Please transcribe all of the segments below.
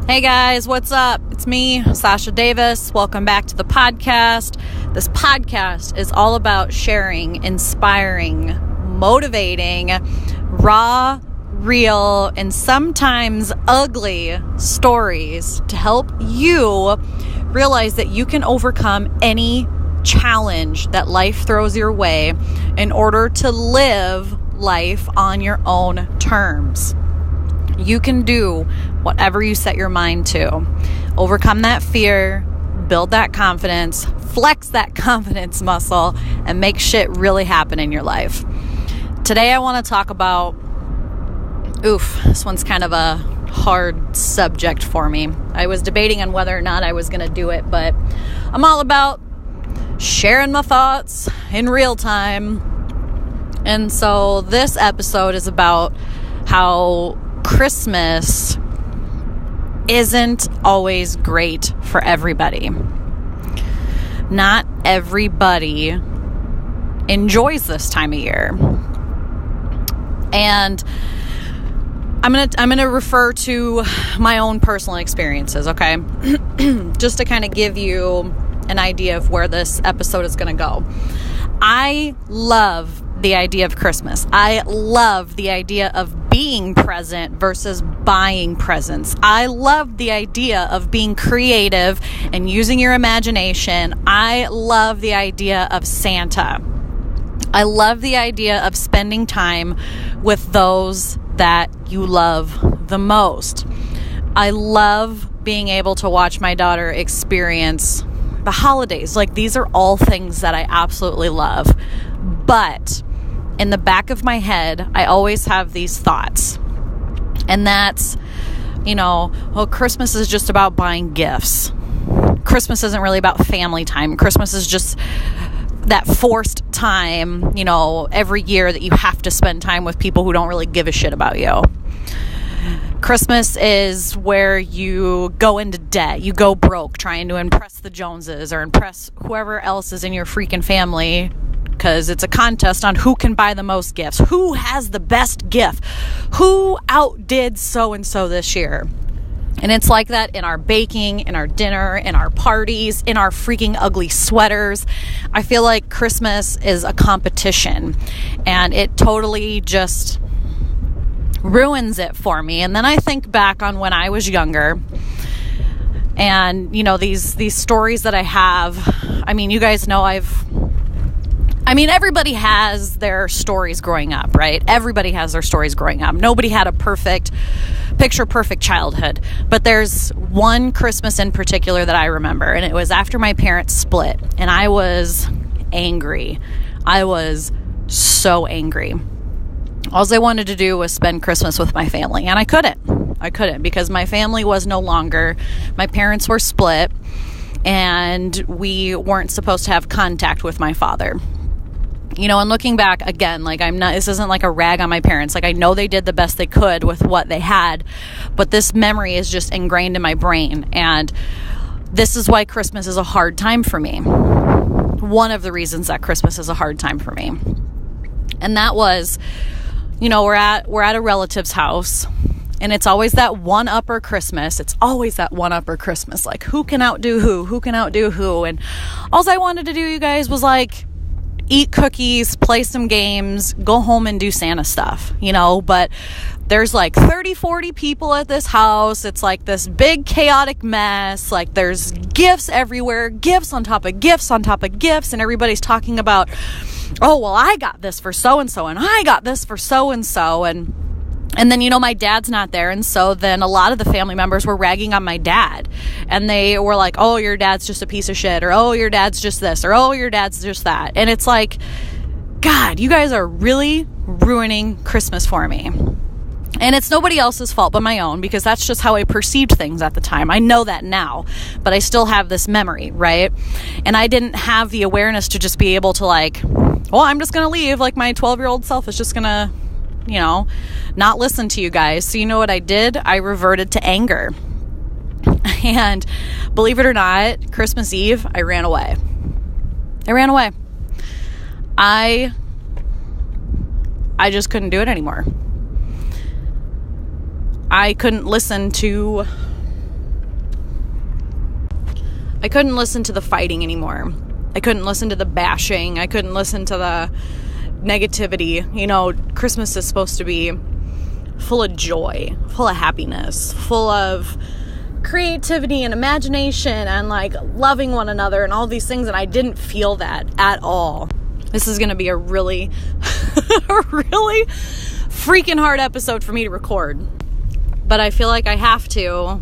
Hey guys, what's up? It's me, Sasha Davis. Welcome back to the podcast. This podcast is all about sharing, inspiring, motivating, raw, real, and sometimes ugly stories to help you realize that you can overcome any challenge that life throws your way in order to live life on your own terms. You can do whatever you set your mind to. Overcome that fear, build that confidence, flex that confidence muscle, and make shit really happen in your life. Today I want to talk about, this one's kind of a hard subject for me. I was debating on whether or not I was going to do it, but I'm all about sharing my thoughts in real time. And so this episode is about how Christmas isn't always great for everybody. Not everybody enjoys this time of year. And I'm going to refer to my own personal experiences, okay? Just to kind of give you an idea of where this episode is going to go. I love the idea of Christmas. I love the idea of being present versus buying presents. I love the idea of being creative and using your imagination. I love the idea of Santa. I love the idea of spending time with those that you love the most. I love being able to watch my daughter experience the holidays. Like, these are all things that I absolutely love. But in the back of my head, I always have these thoughts. And that's, Christmas is just about buying gifts. Christmas isn't really about family time. Christmas is just that forced time, every year that you have to spend time with people who don't really give a shit about you. Christmas is where you go into debt. You go broke trying to impress the Joneses or impress whoever else is in your freaking family, because it's a contest on who can buy the most gifts. Who has the best gift? Who outdid so-and-so this year? And it's like that in our baking, in our dinner, in our parties, in our freaking ugly sweaters. I feel like Christmas is a competition, and it totally just ruins it for me. And then I think back on when I was younger, and these stories that I have. I mean, you guys know everybody has their stories growing up, right? Everybody has their stories growing up. Nobody had a picture-perfect childhood. But there's one Christmas in particular that I remember, and it was after my parents split, and I was angry. I was so angry. All I wanted to do was spend Christmas with my family, and I couldn't because my family was no longer. My parents were split, and we weren't supposed to have contact with my father. And looking back again, this isn't like a rag on my parents. Like, I know they did the best they could with what they had, but this memory is just ingrained in my brain. And this is why Christmas is a hard time for me. One of the reasons that Christmas is a hard time for me. And that was, we're at a relative's house, and it's always that one-upper Christmas. Like, who can outdo who? Who can outdo who? And all I wanted to do, you guys, was eat cookies, play some games, go home and do Santa stuff, but there's 30, 40 people at this house. It's this big chaotic mess. There's gifts everywhere, gifts on top of gifts on top of gifts, and everybody's talking about, oh, well, I got this for so-and-so, and I got this for so-and-so, and then, my dad's not there. And so then a lot of the family members were ragging on my dad. And they were like, oh, your dad's just a piece of shit. Or, oh, your dad's just this. Or, oh, your dad's just that. And it's like, God, you guys are really ruining Christmas for me. And it's nobody else's fault but my own, because that's just how I perceived things at the time. I know that now, but I still have this memory, right? And I didn't have the awareness to just be able to I'm just going to leave. My 12-year-old self is just going to, not listen to you guys. So you know what I did? I reverted to anger. And believe it or not, Christmas Eve, I ran away. I just couldn't do it anymore. I couldn't listen to I couldn't listen to the fighting anymore. I couldn't listen to the bashing. I couldn't listen to the negativity. You know, Christmas is supposed to be full of joy, full of happiness, full of creativity and imagination and like loving one another and all these things, and I didn't feel that at all. This is going to be a really really freaking hard episode for me to record, but I feel like I have to,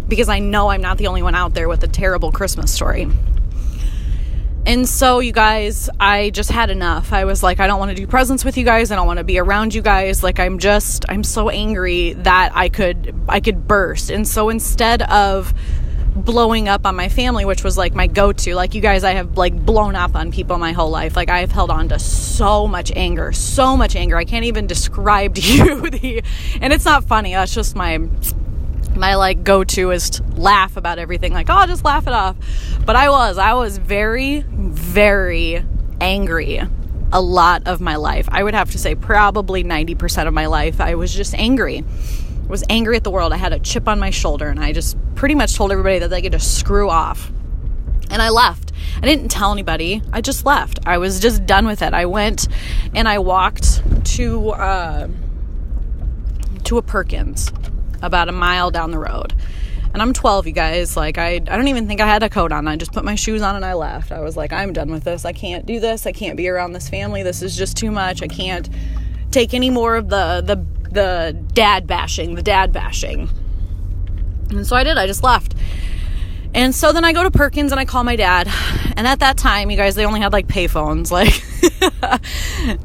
because I know I'm not the only one out there with a terrible Christmas story. And so, you guys, I just had enough. I was like, I don't want to do presents with you guys. I don't want to be around you guys. Like, I'm so angry that I could burst. And so instead of blowing up on my family, which was like my go-to, like, you guys, I have like blown up on people my whole life. Like, I've held on to so much anger. I can't even describe to you and it's not funny. That's just my like go-to is to laugh about everything. Like, oh, just laugh it off. But I was very, very angry a lot of my life. I would have to say probably 90% of my life. I was just angry. I was angry at the world. I had a chip on my shoulder, and I just pretty much told everybody that they could just screw off. And I left. I didn't tell anybody. I just left. I was just done with it. I went and I walked to a Perkins about a mile down the road. And I'm 12, you guys. Like, I don't even think I had a coat on. I just put my shoes on and I left. I was like, I'm done with this. I can't do this. I can't be around this family. This is just too much. I can't take any more of the dad bashing, And so I did. I just left. And so then I go to Perkins and I call my dad. And at that time, you guys, they only had like payphones. Like,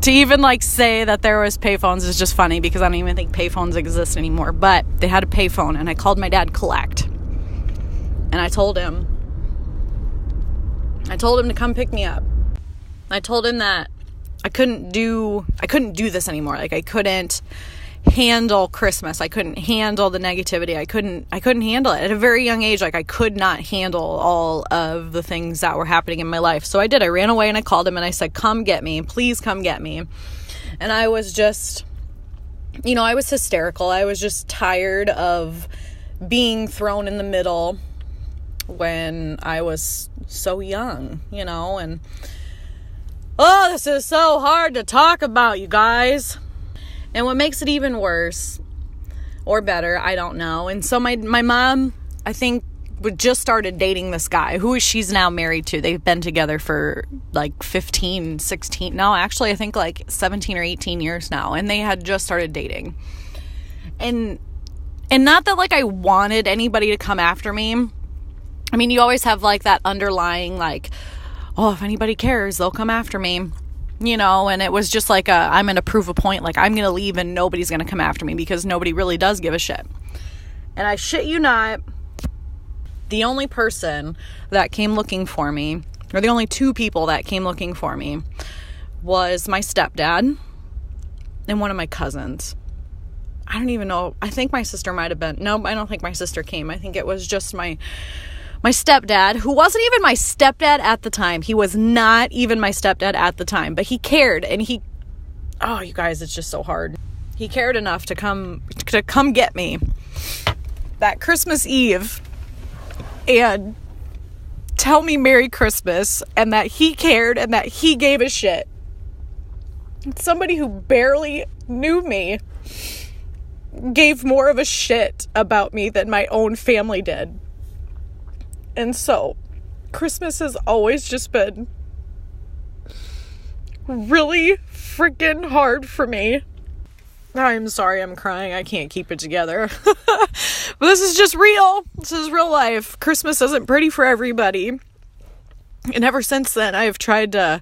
to even like say that there was payphones is just funny, because I don't even think payphones exist anymore. But they had a payphone, and I called my dad collect. And I told him to come pick me up. I told him that I couldn't do this anymore. Like, I couldn't handle Christmas. I couldn't handle the negativity. I couldn't handle it at a very young age. Like, I could not handle all of the things that were happening in my life. So I did. I ran away and I called him and I said, come get me. Please come get me. And I was just, I was hysterical. I was just tired of being thrown in the middle when I was so young, and oh, this is so hard to talk about, you guys. And what makes it even worse, or better, I don't know. And so my mom, I think, just started dating this guy who she's now married to. They've been together for like 15, 16, no, actually I think like 17 or 18 years now. And they had just started dating. And not that like I wanted anybody to come after me. I mean, you always have like that underlying like, oh, if anybody cares, they'll come after me. And it was just like I'm going to prove a point. Like, I'm going to leave and nobody's going to come after me, because nobody really does give a shit. And I shit you not, the only person that came looking for me, or the only two people that came looking for me, was my stepdad and one of my cousins. I don't even know. I think my sister might have been. No, I don't think my sister came. I think it was just my stepdad, who wasn't even my stepdad at the time. He was not even my stepdad at the time, but he cared, and oh, you guys, it's just so hard. He cared enough to come get me that Christmas Eve and tell me Merry Christmas, and that he cared and that he gave a shit. Somebody who barely knew me gave more of a shit about me than my own family did. And so, Christmas has always just been really freaking hard for me. I'm sorry, I'm crying. I can't keep it together. But this is just real. This is real life. Christmas isn't pretty for everybody. And ever since then, I've tried to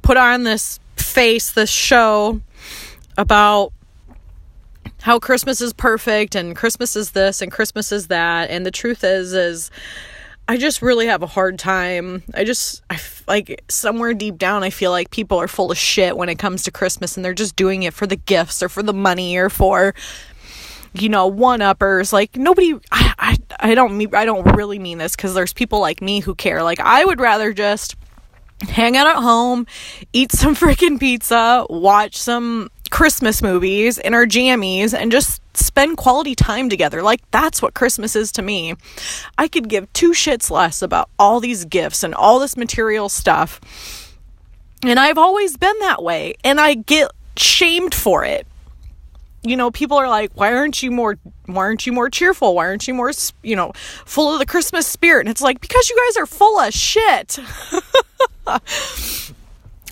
put on this show about how Christmas is perfect and Christmas is this and Christmas is that. And the truth is I just really have a hard time. I like, somewhere deep down, I feel like people are full of shit when it comes to Christmas, and they're just doing it for the gifts or for the money or for, one-uppers. Like, nobody, I don't really mean this, because there's people like me who care. Like, I would rather just hang out at home, eat some freaking pizza, watch some Christmas movies in our jammies, and just spend quality time together. Like, that's what Christmas is to me. I could give two shits less about all these gifts and all this material stuff. And I've always been that way. And I get shamed for it. You know, people are like, why aren't you more cheerful? Why aren't you more, full of the Christmas spirit? And it's like, because you guys are full of shit.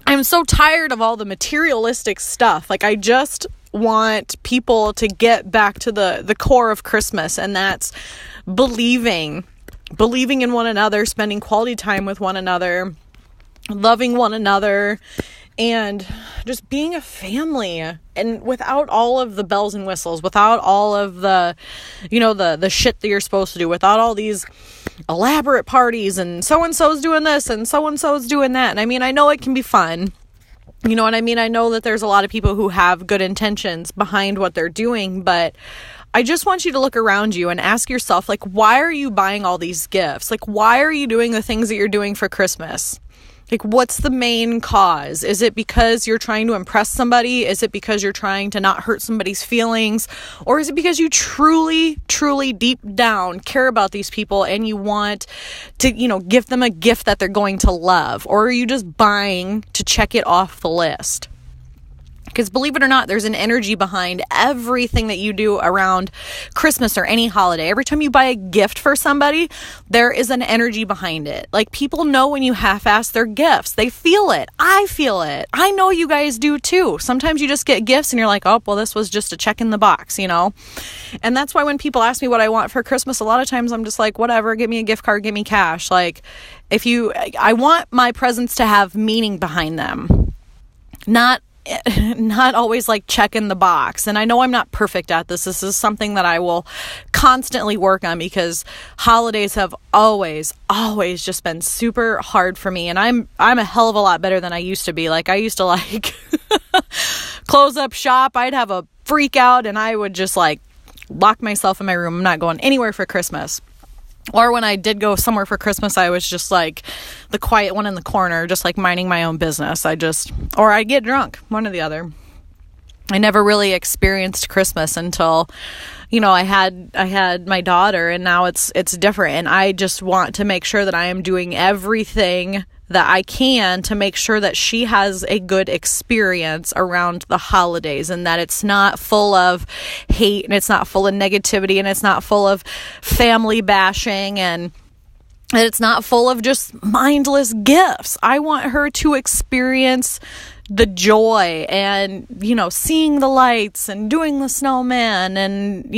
I'm so tired of all the materialistic stuff. Like, I just want people to get back to the core of Christmas, and that's believing in one another, spending quality time with one another, loving one another, and just being a family. And without all of the bells and whistles, without all of the, the shit that you're supposed to do, without all these elaborate parties and so-and-so's doing this and so-and-so's doing that. And I mean, I know it can be fun. You know what I mean? I know that there's a lot of people who have good intentions behind what they're doing, but I just want you to look around you and ask yourself, like, why are you buying all these gifts? Like, why are you doing the things that you're doing for Christmas? Like, what's the main cause? Is it because you're trying to impress somebody? Is it because you're trying to not hurt somebody's feelings? Or is it because you truly, truly deep down care about these people and you want to, give them a gift that they're going to love? Or are you just buying to check it off the list? Because believe it or not, there's an energy behind everything that you do around Christmas or any holiday. Every time you buy a gift for somebody, there is an energy behind it. Like, people know when you half-ass their gifts. They feel it. I feel it. I know you guys do too. Sometimes you just get gifts and you're like, oh, well, this was just a check in the box, And that's why when people ask me what I want for Christmas, a lot of times I'm just like, whatever, give me a gift card, give me cash. Like, I want my presents to have meaning behind them. Not always like checking the box. And I know I'm not perfect at this. This is something that I will constantly work on, because holidays have always just been super hard for me. And I'm a hell of a lot better than I used to be. Like, I used to close up shop. I'd have a freak out and I would just lock myself in my room. I'm not going anywhere for Christmas. Or when I did go somewhere for Christmas, I was just like the quiet one in the corner, just like minding my own business. Or I'd get drunk, one or the other. I never really experienced Christmas until, I had my daughter, and now it's different. And I just want to make sure that I am doing everything that I can to make sure that she has a good experience around the holidays, and that it's not full of hate, and it's not full of negativity, and it's not full of family bashing, and it's not full of just mindless gifts. I want her to experience the joy and, seeing the lights and doing the snowman and,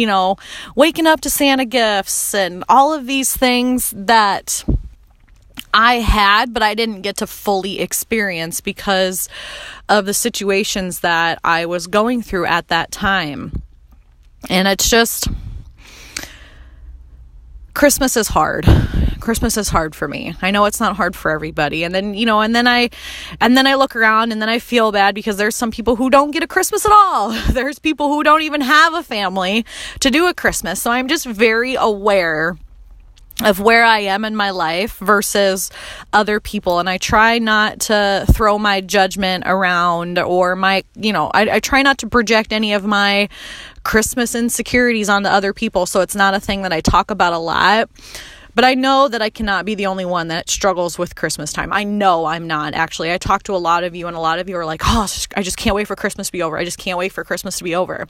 waking up to Santa gifts and all of these things that I had, but I didn't get to fully experience because of the situations that I was going through at that time. And it's just, Christmas is hard. Christmas is hard for me. I know it's not hard for everybody. And then, and then I look around and then I feel bad because there's some people who don't get a Christmas at all. There's people who don't even have a family to do a Christmas. So I'm just very aware of where I am in my life versus other people. And I try not to throw my judgment around or I try not to project any of my Christmas insecurities onto other people. So it's not a thing that I talk about a lot. But I know that I cannot be the only one that struggles with Christmas time. I know I'm not, actually. I talk to a lot of you, and a lot of you are like, oh, I just can't wait for Christmas to be over. I just can't wait for Christmas to be over.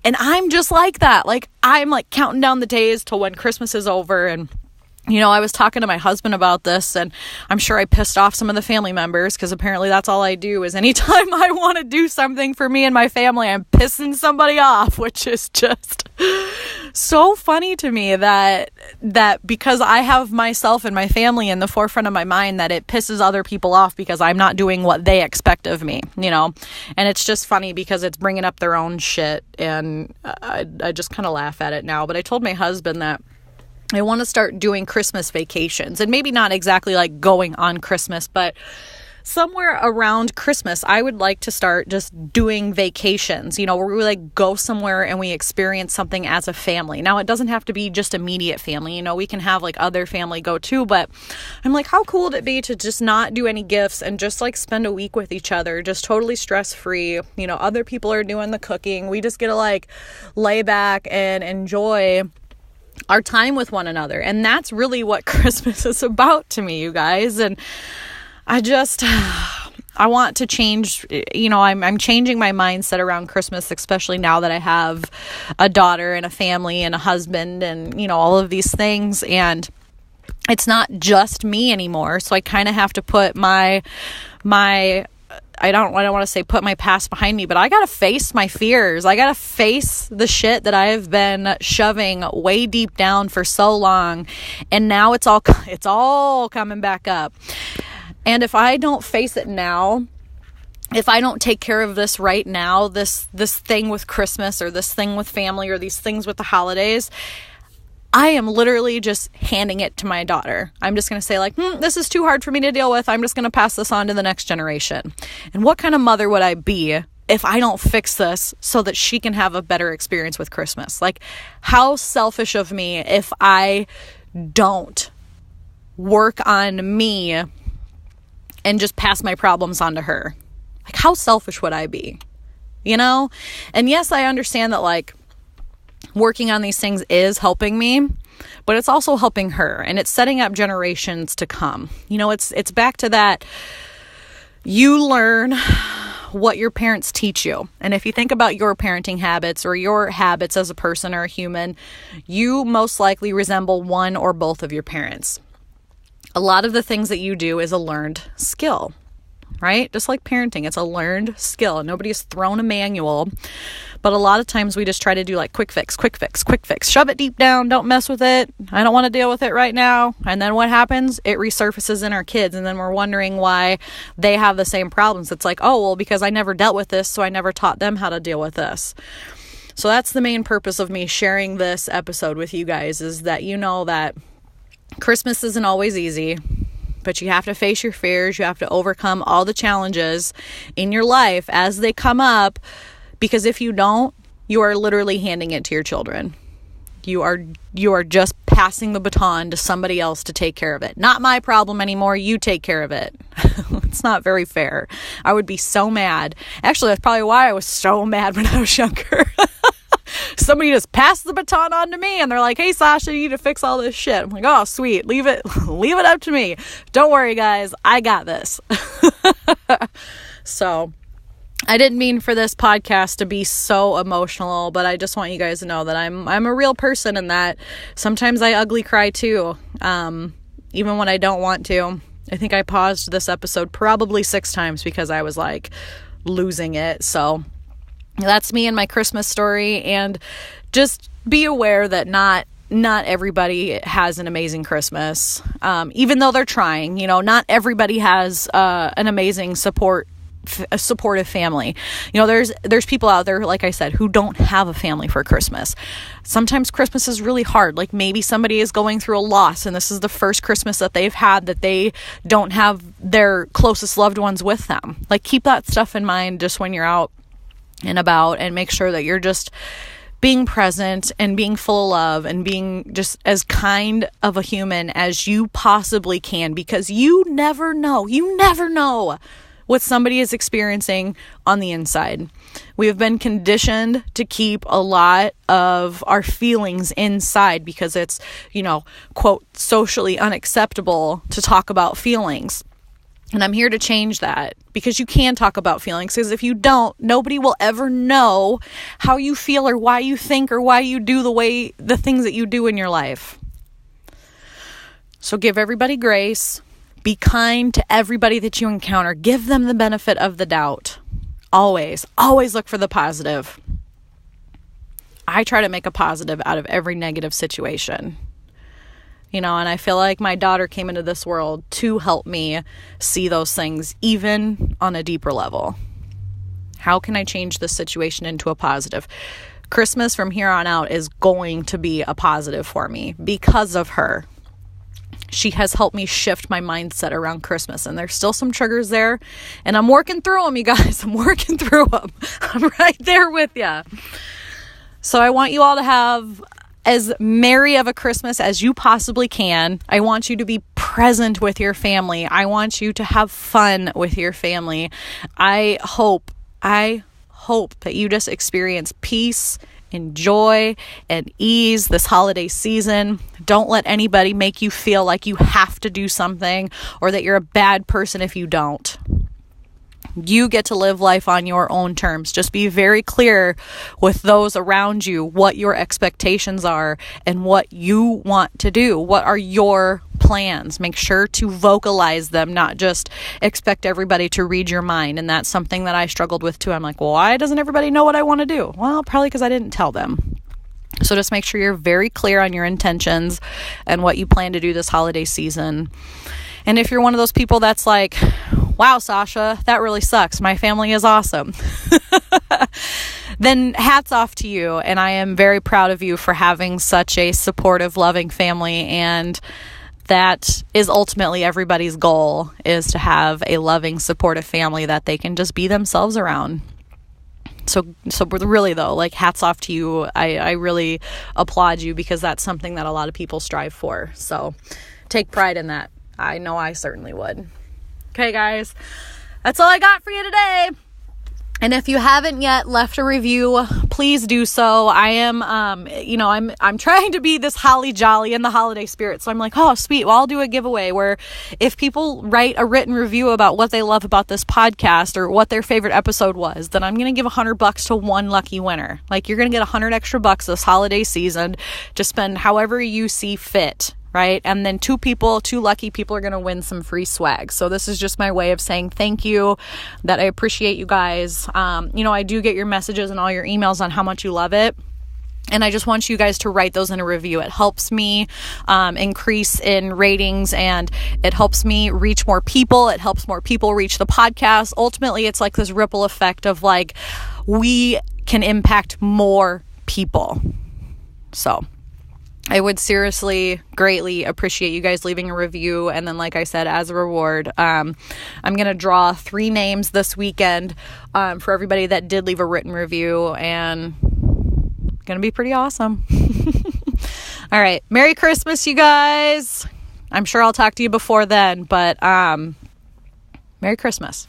And I'm just like that. Like, I'm counting down the days till when Christmas is over. And I was talking to my husband about this, and I'm sure I pissed off some of the family members, because apparently that's all I do is anytime I want to do something for me and my family, I'm pissing somebody off, which is just so funny to me that because I have myself and my family in the forefront of my mind, that it pisses other people off because I'm not doing what they expect of me, and it's just funny because it's bringing up their own shit, and I just kind of laugh at it now. But I told my husband that I want to start doing Christmas vacations, and maybe not exactly like going on Christmas, but somewhere around Christmas, I would like to start just doing vacations, where we like go somewhere and we experience something as a family. Now, it doesn't have to be just immediate family, we can have like other family go too, but I'm like, how cool would it be to just not do any gifts and just like spend a week with each other, just totally stress-free. Other people are doing the cooking. We just get to like lay back and enjoy our time with one another. And that's really what Christmas is about to me, you guys. And I want to change, I'm changing my mindset around Christmas, especially now that I have a daughter and a family and a husband and, all of these things. And it's not just me anymore. So I kind of have to put I don't want to say put my past behind me, but I got to face my fears. I got to face the shit that I have been shoving way deep down for so long. And now it's all coming back up. And if I don't face it now, if I don't take care of this right now, this thing with Christmas or this thing with family or these things with the holidays, I am literally just handing it to my daughter. I'm just going to say like, this is too hard for me to deal with. I'm just going to pass this on to the next generation. And what kind of mother would I be if I don't fix this so that she can have a better experience with Christmas? Like, how selfish of me if I don't work on me and just pass my problems on to her. Like, how selfish would I be? And yes, I understand that like working on these things is helping me, but it's also helping her, and it's setting up generations to come. It's back to that. You learn what your parents teach you. And if you think about your parenting habits or your habits as a person or a human, you most likely resemble one or both of your parents. A lot of the things that you do is a learned skill, right? Just like parenting, it's a learned skill. Nobody's thrown a manual, but a lot of times we just try to do like quick fix, shove it deep down, don't mess with it. I don't want to deal with it right now. And then what happens? It resurfaces in our kids, and then we're wondering why they have the same problems. It's like, oh, well, because I never dealt with this, so I never taught them how to deal with this. So that's the main purpose of me sharing this episode with you guys, is that that Christmas isn't always easy, but you have to face your fears. You have to overcome all the challenges in your life as they come up, because if you don't, you are literally handing it to your children. You are just passing the baton to somebody else to take care of it. Not my problem anymore. You take care of it. It's not very fair. I would be so mad. Actually, that's probably why I was so mad when I was younger. Somebody just passed the baton on to me and they're like, hey, Sasha, you need to fix all this shit. I'm like, oh, sweet. Leave it up to me. Don't worry, guys. I got this. So I didn't mean for this podcast to be so emotional, but I just want you guys to know that I'm a real person, and that sometimes I ugly cry too. Even when I don't want to. I think I paused this episode probably 6 times because I was like losing it. So that's me and my Christmas story. And just be aware that not everybody has an amazing Christmas. Even though they're trying, not everybody has an amazing a supportive family. There's people out there, like I said, who don't have a family for Christmas. Sometimes Christmas is really hard. Like maybe somebody is going through a loss and this is the first Christmas that they've had that they don't have their closest loved ones with them. Like keep that stuff in mind just when you're out and about, and make sure that you're just being present and being full of love and being just as kind of a human as you possibly can, because you never know what somebody is experiencing on the inside. We have been conditioned to keep a lot of our feelings inside because it's, quote, socially unacceptable to talk about feelings. And I'm here to change that, because you can talk about feelings, because if you don't, nobody will ever know how you feel or why you think or why you do the things that you do in your life. So give everybody grace. Be kind to everybody that you encounter. Give them the benefit of the doubt. Always look for the positive. I try to make a positive out of every negative situation. And I feel like my daughter came into this world to help me see those things even on a deeper level. How can I change this situation into a positive? Christmas from here on out is going to be a positive for me because of her. she has helped me shift my mindset around Christmas. And there's still some triggers there, and I'm working through them, you guys. I'm working through them. I'm right there with you. So I want you all to have as merry of a Christmas as you possibly can. I want you to be present with your family. I want you to have fun with your family. I hope that you just experience peace and joy and ease this holiday season. Don't let anybody make you feel like you have to do something or that you're a bad person if you don't. You get to live life on your own terms. Just be very clear with those around you what your expectations are and what you want to do. What are your plans? Make sure to vocalize them, not just expect everybody to read your mind. And that's something that I struggled with too. I'm like, well, why doesn't everybody know what I want to do? Well, probably because I didn't tell them. So just make sure you're very clear on your intentions and what you plan to do this holiday season. And if you're one of those people that's like, wow, Sasha, that really sucks, my family is awesome, then hats off to you. And I am very proud of you for having such a supportive, loving family. And that is ultimately everybody's goal, is to have a loving, supportive family that they can just be themselves around. So really though, like, hats off to you. I really applaud you, because that's something that a lot of people strive for. So take pride in that. I know I certainly would. Okay, guys, that's all I got for you today. And if you haven't yet left a review, please do so. I am, I'm trying to be this holly jolly in the holiday spirit. So I'm like, oh, sweet. Well, I'll do a giveaway where if people write a written review about what they love about this podcast or what their favorite episode was, then I'm going to give $100 to one lucky winner. Like, you're going to get $100 extra this holiday season to spend however you see fit. Right? And then two lucky people are going to win some free swag. So this is just my way of saying thank you, that I appreciate you guys. I do get your messages and all your emails on how much you love it. And I just want you guys to write those in a review. It helps me increase in ratings, and it helps me reach more people. It helps more people reach the podcast. Ultimately, it's like this ripple effect of like, we can impact more people. So I would seriously greatly appreciate you guys leaving a review. And then, like I said, as a reward, I'm going to draw 3 names this weekend for everybody that did leave a written review, and it's going to be pretty awesome. All right. Merry Christmas, you guys. I'm sure I'll talk to you before then, but Merry Christmas.